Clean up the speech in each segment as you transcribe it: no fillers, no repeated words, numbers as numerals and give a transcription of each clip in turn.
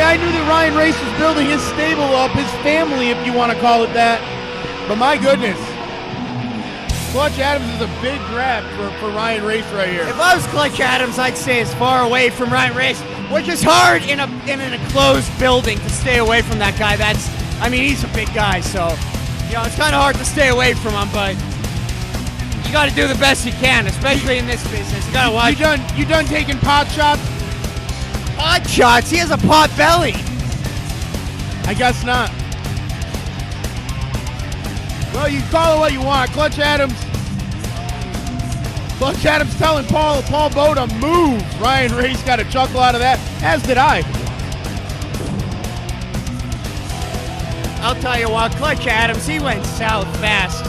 I knew that Ryan Race was building his stable up, his family, if you want to call it that. But my goodness, Clutch Adams is a big grab for Ryan Race right here. If I was Clutch Adams, I'd stay as far away from Ryan Race, which is hard in an enclosed building to stay away from that guy. He's a big guy, so it's kind of hard to stay away from him, but you got to do the best you can, especially in this business. You got to watch. You done taking pot shots? Pot shots? He has a pot belly. I guess not. Well, you call it what you want. Clutch Adams telling Paul Boda, move. Ryan Race got a chuckle out of that, as did I. I'll tell you what, Clutch Adams, he went south fast.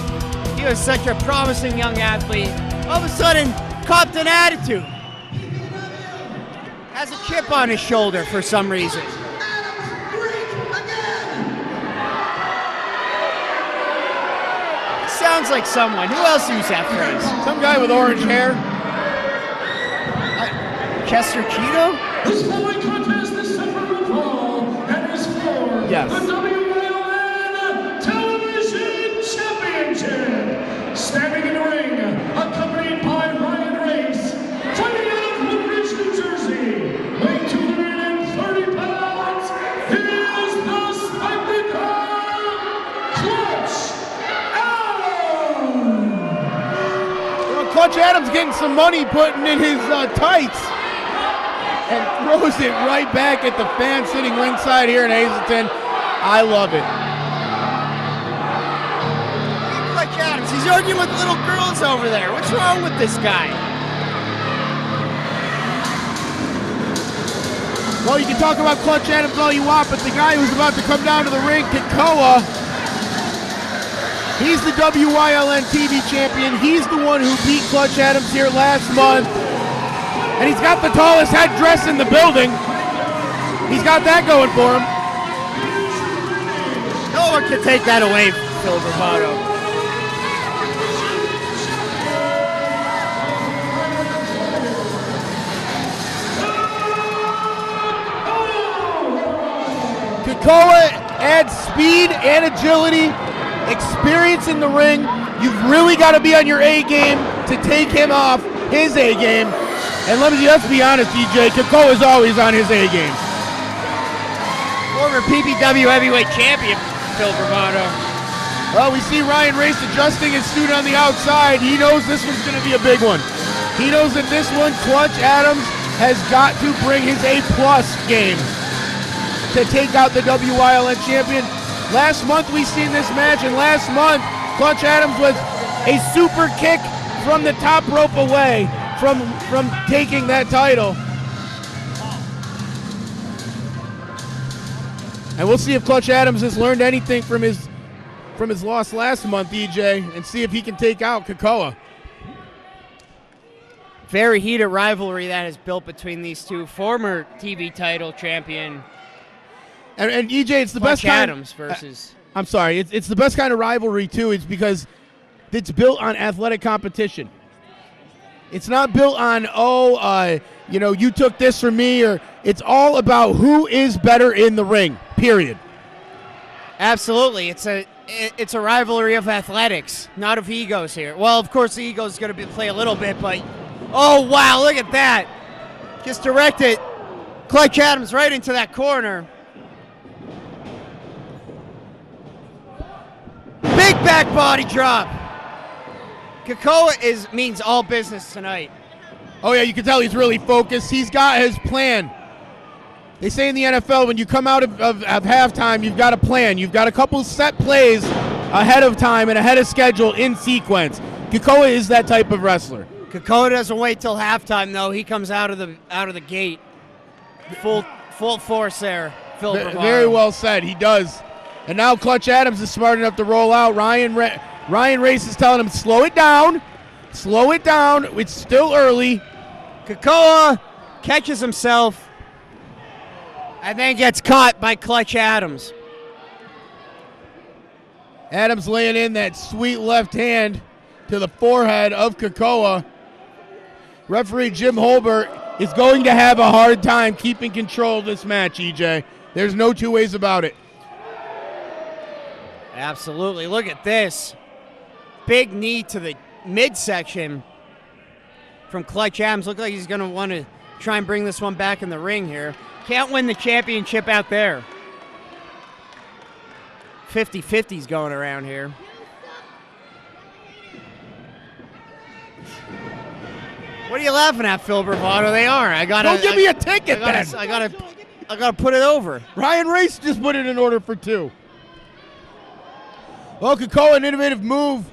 He was such a promising young athlete. All of a sudden, copped an attitude. Has a chip on his shoulder for some reason. Sounds like someone. Who else used that phrase? Some guy with orange hair. Chester Cheeto? This following contest is set for recall and is for Yes. the WILN Television Championship. Standing in the ring, accompanied by Ryan Race, fighting out of Woodbridge, New Jersey, weighing 230 pounds, he is the spectacle, Clutch Adams. Clutch Adams getting some money putting in his tights and throws it right back at the fan sitting ringside here in Hazleton. I love it. Clutch Adams, he's arguing with little girls over there. What's wrong with this guy? Well, you can talk about Clutch Adams all you want, but the guy who's about to come down to the ring, Kekoa, he's the WILN TV champion. He's the one who beat Clutch Adams here last month. And he's got the tallest headdress in the building. He's got that going for him. No one can take that away from Phil Bravado. Kekoa adds speed and agility, experience in the ring. You've really got to be on your A game to take him off his A game. And let's be honest, DJ, Kekoa is always on his A game. Former PPW heavyweight champion, Phil Bravado. Well, we see Ryan Race adjusting his suit on the outside. He knows this one's going to be a big one. He knows that this one, Clutch Adams, has got to bring his A-plus game to take out the WILN champion. Last month we seen this match, and last month Clutch Adams was a super kick from the top rope away from taking that title. And we'll see if Clutch Adams has learned anything from his loss last month, DJ, and see if he can take out Kekoa. Very heated rivalry that is built between these two. Former TV title champion and EJ, it's the Clutch best kind Adams versus. I'm sorry, it's the best kind of rivalry too. It's because it's built on athletic competition. It's not built on you took this from me, or it's all about who is better in the ring. Period. Absolutely, it's a rivalry of athletics, not of egos here. Well, of course the ego is going to play a little bit, but oh wow, look at that! Just directed Clutch Adams right into that corner. Big back body drop. Kekoa means all business tonight. Oh yeah, you can tell he's really focused. He's got his plan. They say in the NFL, when you come out of halftime, you've got a plan. You've got a couple set plays ahead of time and ahead of schedule in sequence. Kekoa is that type of wrestler. Kekoa doesn't wait till halftime though. He comes out of the gate, full force there. Phil Bravado. Very well said. He does. And now Clutch Adams is smart enough to roll out. Ryan Race is telling him, slow it down. Slow it down. It's still early. Kekoa catches himself and then gets caught by Clutch Adams. Adams laying in that sweet left hand to the forehead of Kekoa. Referee Jim Holbert is going to have a hard time keeping control of this match, EJ. There's no two ways about it. Absolutely. Look at this. Big knee to the midsection from Clutch Adams. Look like he's going to want to try and bring this one back in the ring here. Can't win the championship out there. 50-50's going around here. What are you laughing at, Phil Bravado? They are. Don't give me a ticket, then. I gotta put it over. Ryan Race just put it in order for 2. Well, Kekoa, an innovative move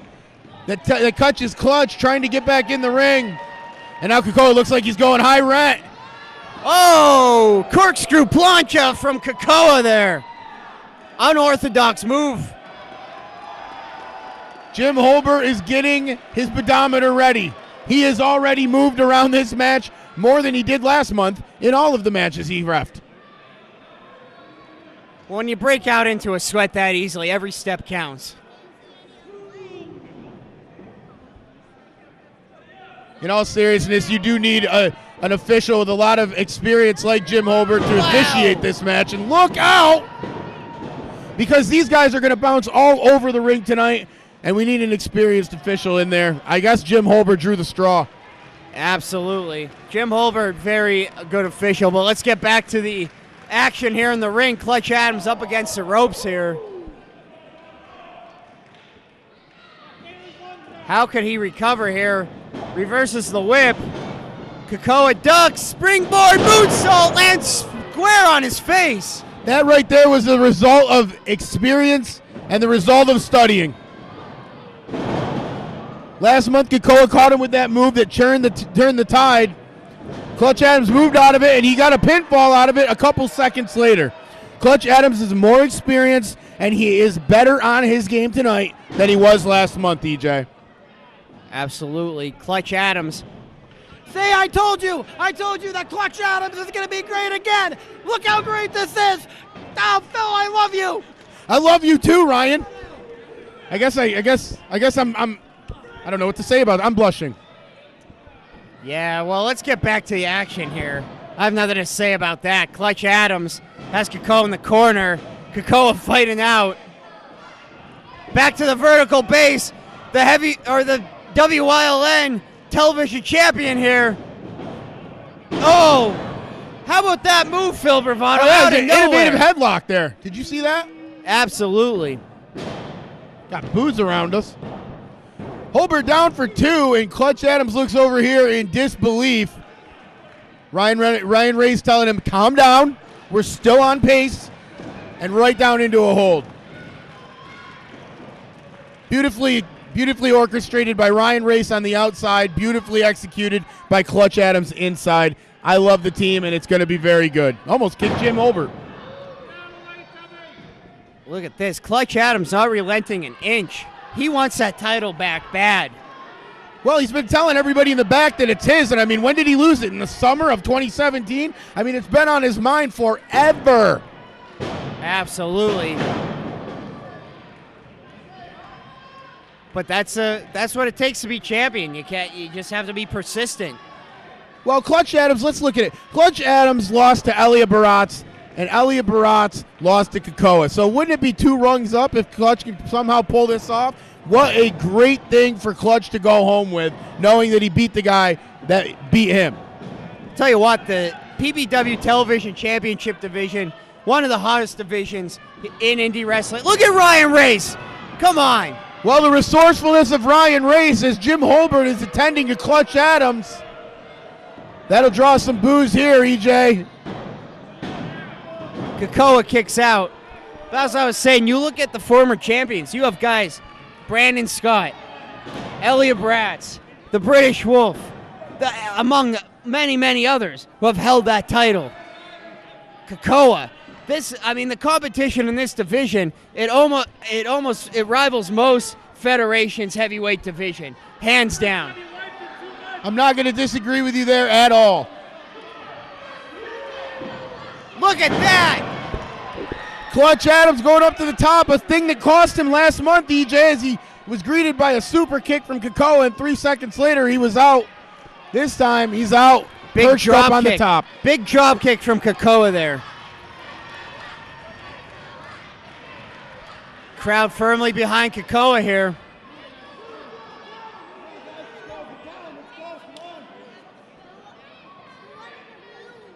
that catches Clutch, trying to get back in the ring. And now Kekoa looks like he's going high rent. Oh, corkscrew plancha from Kekoa there. Unorthodox move. Jim Holbert is getting his pedometer ready. He has already moved around this match more than he did last month in all of the matches he refed. When you break out into a sweat that easily, every step counts. In all seriousness, you do need an official with a lot of experience like Jim Holbert to officiate this match. And look out! Because these guys are going to bounce all over the ring tonight, and we need an experienced official in there. I guess Jim Holbert drew the straw. Absolutely. Jim Holbert, very good official. But let's get back to the action here in the ring. Clutch Adams up against the ropes here. How could he recover here? Reverses the whip. Kekoa ducks, springboard moonsault, lands square on his face. That right there was the result of experience and the result of studying. Last month, Kekoa caught him with that move that turned the tide. Clutch Adams moved out of it, and he got a pinfall out of it a couple seconds later. Clutch Adams is more experienced, and he is better on his game tonight than he was last month, EJ. Absolutely. Clutch Adams. See, I told you that Clutch Adams is going to be great again. Look how great this is. Oh, Phil, I love you. I love you too, Ryan. I guess I'm I don't know what to say about it. I'm blushing. Yeah, well, let's get back to the action here. I have nothing to say about that. Clutch Adams has Kekoa in the corner. Kekoa fighting out. Back to the vertical base. The WYLN television champion here. Oh, how about that move, Phil Bravado? Oh, that was an innovative headlock there. Did you see that? Absolutely. Got booze around us. Holbert down for 2, and Clutch Adams looks over here in disbelief. Ryan Ray's telling him, calm down. We're still on pace. And right down into a hold. Beautifully orchestrated by Ryan Race on the outside. Beautifully executed by Clutch Adams inside. I love the team, and it's going to be very good. Almost kicked Jim Holbert. Look at this. Clutch Adams not relenting an inch. He wants that title back bad. Well, he's been telling everybody in the back that it's his, and I mean, when did he lose it? In the summer of 2017? I mean, it's been on his mind forever. Absolutely. But that's what it takes to be champion. You just have to be persistent. Well, Clutch Adams, let's look at it. Clutch Adams lost to Elia Baratz, and Elia Baratz lost to Kekoa. So wouldn't it be 2 rungs up if Clutch can somehow pull this off? What a great thing for Clutch to go home with, knowing that he beat the guy that beat him. Tell you what, the PPW Television Championship division, one of the hottest divisions in indie wrestling. Look at Ryan Race. Come on. Well, the resourcefulness of Ryan Race as Jim Holbert is attending to Clutch Adams. That'll draw some boos here, EJ. Kekoa kicks out. But as I was saying, you look at the former champions. You have guys, Brandon Scott, Elia Bratz, the British Wolf, among many, many others who have held that title. Kekoa. The competition in this division, it rivals most federations' heavyweight division, hands down. I'm not going to disagree with you there at all. Look at that! Clutch Adams going up to the top, a thing that cost him last month, EJ, as he was greeted by a super kick from Kekoa, and 3 seconds later he was out. This time he's out, big perched drop up on kick. the top. Big drop kick from Kekoa there. Crowd firmly behind Kekoa here.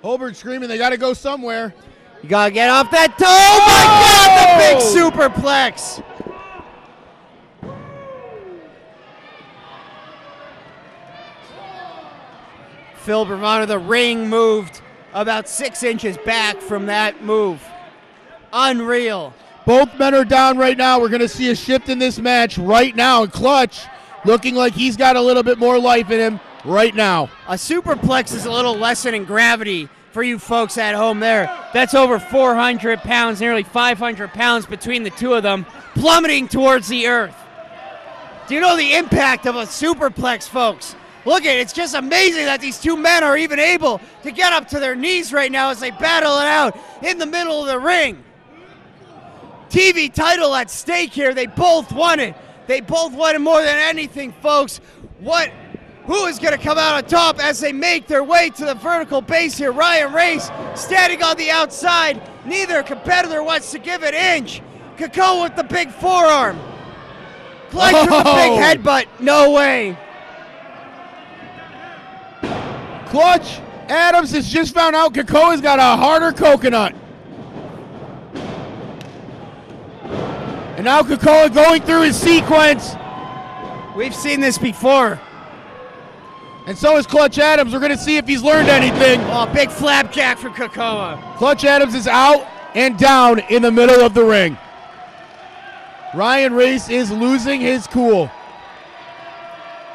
Holbert screaming, they got to go somewhere. You got to get off that. Oh, my God, the big superplex. Phil Bravano, the ring moved about 6 inches back from that move. Unreal. Both men are down right now. We're going to see a shift in this match right now. And Clutch looking like he's got a little bit more life in him right now. A superplex is a little lesson in gravity for you folks at home there. That's over 400 pounds, nearly 500 pounds between the two of them, plummeting towards the earth. Do you know the impact of a superplex, folks? Look at it. It's just amazing that these two men are even able to get up to their knees right now as they battle it out in the middle of the ring. TV title at stake here. They both won it. They both won it more than anything, folks. Who is going to come out on top as they make their way to the vertical base here? Ryan Race standing on the outside. Neither competitor wants to give an inch. Kekoa with the big forearm. Clutch with the big headbutt. No way. Clutch Adams has just found out Kekoa's got a harder coconut. And now Kekoa going through his sequence. We've seen this before. And so is Clutch Adams. We're going to see if he's learned anything. Oh, big flapjack from Kekoa. Clutch Adams is out and down in the middle of the ring. Ryan Race is losing his cool.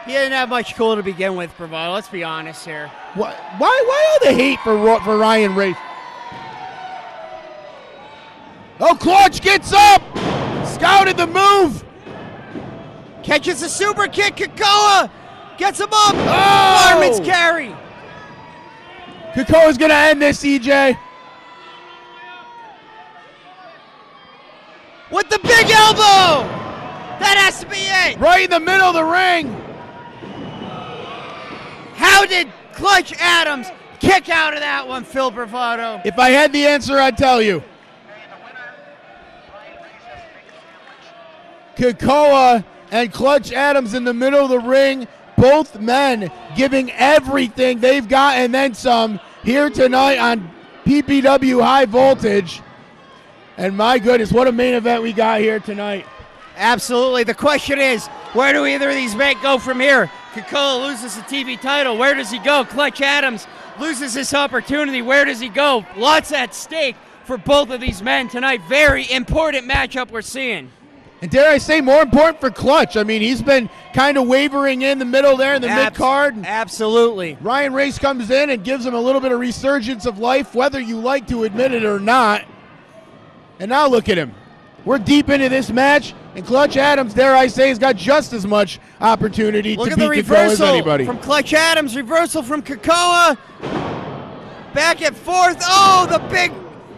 He didn't have much cool to begin with, Bravado. Let's be honest here. Why all the hate for Ryan Race? Oh, Clutch gets up. Scouted the move. Catches the super kick. Kekoa gets him up. Oh! Fireman's carry. Kekoa's going to end this, EJ. With the big elbow. That has to be it. Right in the middle of the ring. How did Clutch Adams kick out of that one, Phil Bravado? If I had the answer, I'd tell you. Kekoa and Clutch Adams in the middle of the ring. Both men giving everything they've got and then some here tonight on PPW High Voltage. And my goodness, what a main event we got here tonight. Absolutely. The question is, where do either of these men go from here? Kekoa loses the TV title. Where does he go? Clutch Adams loses this opportunity. Where does he go? Lots at stake for both of these men tonight. Very important matchup we're seeing. And dare I say, more important for Clutch. I mean, he's been kind of wavering in the middle there in the mid-card. Absolutely. Ryan Race comes in and gives him a little bit of resurgence of life, whether you like to admit it or not. And now look at him. We're deep into this match, and Clutch Adams, dare I say, has got just as much opportunity to beat Kekoa as anybody. From Clutch Adams, reversal from Kekoa. Back at fourth. Oh, the big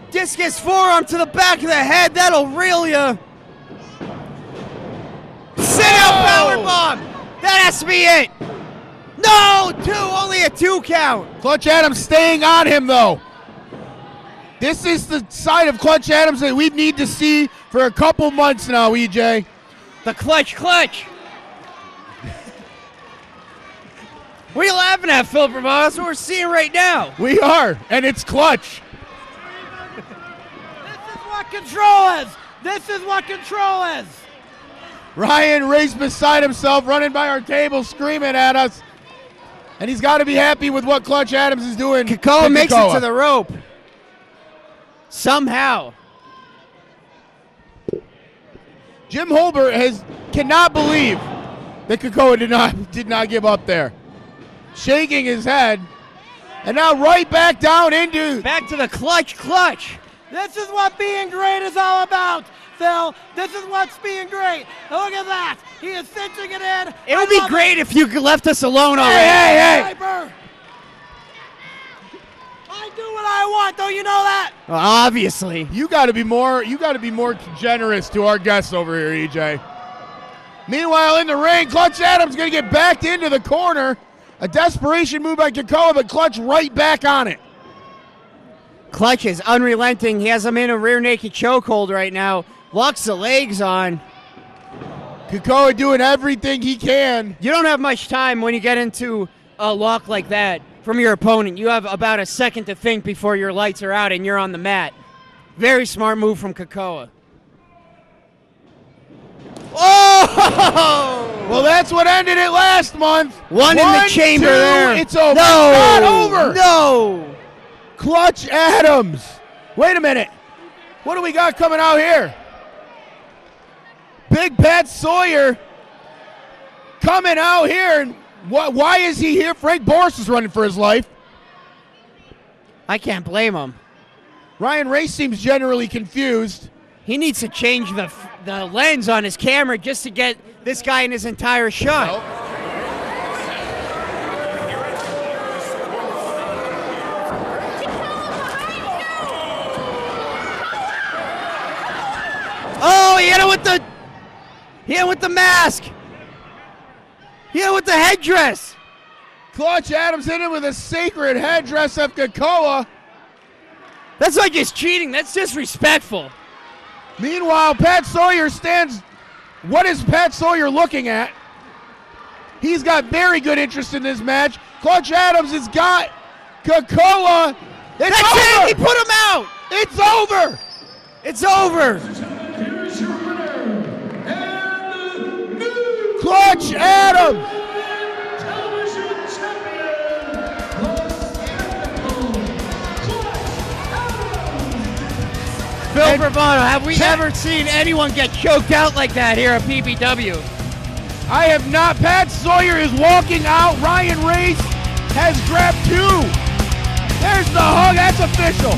discus forearm to the back of the head. That'll reel you. Sit-out powerbomb. That has to be it. No, only a 2 count. Clutch Adams staying on him, though. This is the side of Clutch Adams that we need to see for a couple months now, EJ. The clutch. What are you laughing at, Phil Bravado? That's what we're seeing right now. We are, and it's Clutch. This is what control is. This is what control is. Ryan Race beside himself, running by our table, screaming at us. And he's got to be happy with what Clutch Adams is doing. Kekoa makes it to the rope. Somehow. Jim Holbert cannot believe that Kekoa did not give up there. Shaking his head. And now right back down into... Back to the clutch. This is what being great is all about, Phil. This is what's being great. Look at that. He is cinching it in. It would be great if you left us alone already. Hey. I do what I want. Don't you know that? Well, obviously. You got to be more generous to our guests over here, EJ. Meanwhile, in the ring, Clutch Adams going to get backed into the corner. A desperation move by Kekoa, but Clutch right back on it. Clutch is unrelenting. He has him in a rear naked chokehold right now. Locks the legs on. Kekoa doing everything he can. You don't have much time when you get into a lock like that from your opponent. You have about a second to think before your lights are out and you're on the mat. Very smart move from Kekoa. Oh! Well, that's what ended it last month. One in the chamber 2, there. It's over. No! It's not over. No! Clutch Adams. Wait a minute. What do we got coming out here? Big Pat Sawyer coming out here. And why is he here? Frank Boris is running for his life. I can't blame him. Ryan Race seems generally confused. He needs to change the lens on his camera just to get this guy in his entire shot. Oh, he hit it with the mask. He hit it with the headdress. Clutch Adams hit him with a sacred headdress of Kekoa. That's not just cheating. That's disrespectful. Meanwhile, Pat Sawyer stands. What is Pat Sawyer looking at? He's got very good interest in this match. Clutch Adams has got Kekoa. It's That's over. it. He put him out. It's over. It's over. Here's your winner, and new Clutch Adams. television champion, Phil Bravano, have we ever seen anyone get choked out like that here at PPW? I have not. Pat Sawyer is walking out. Ryan Race has grabbed 2. There's the hug. That's official.